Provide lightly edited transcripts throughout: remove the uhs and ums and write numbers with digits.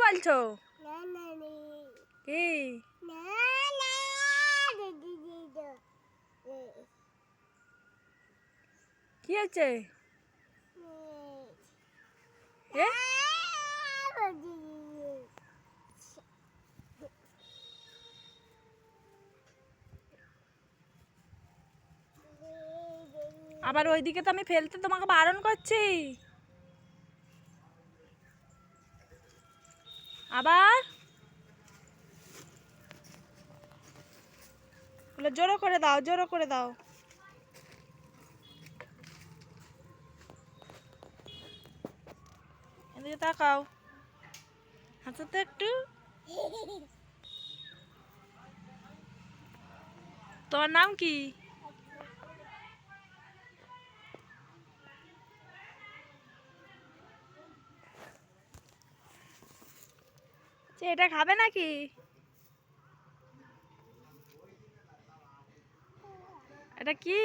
বলছো? কি কি হয়েছে? এ? আবার ওইদিকে তো আমি ফেলতে তোমাকে বারণ করছি। আবার জোরো করে দাও, জোরো করে দাও। এদিকে তাকাও, হাসো তো একটু। তোমার নাম কি? এটা খাবে নাকি? এটা কি?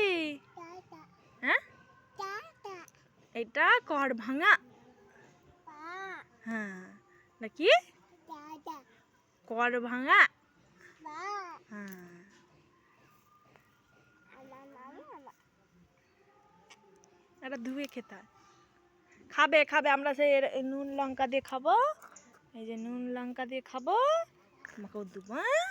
হ্যাঁ, এটা কড় ভাঙা। হ্যাঁ, নাকি কড় ভাঙা। হ্যাঁ, এটা ধুয়ে খেতে হয়। খাবে খাবে, আমরা সেই নুন লঙ্কা দিয়ে খাবো। এই যে নুন লঙ্কা দিয়ে খাবো, তোমাকেও দেবো। হ্যাঁ।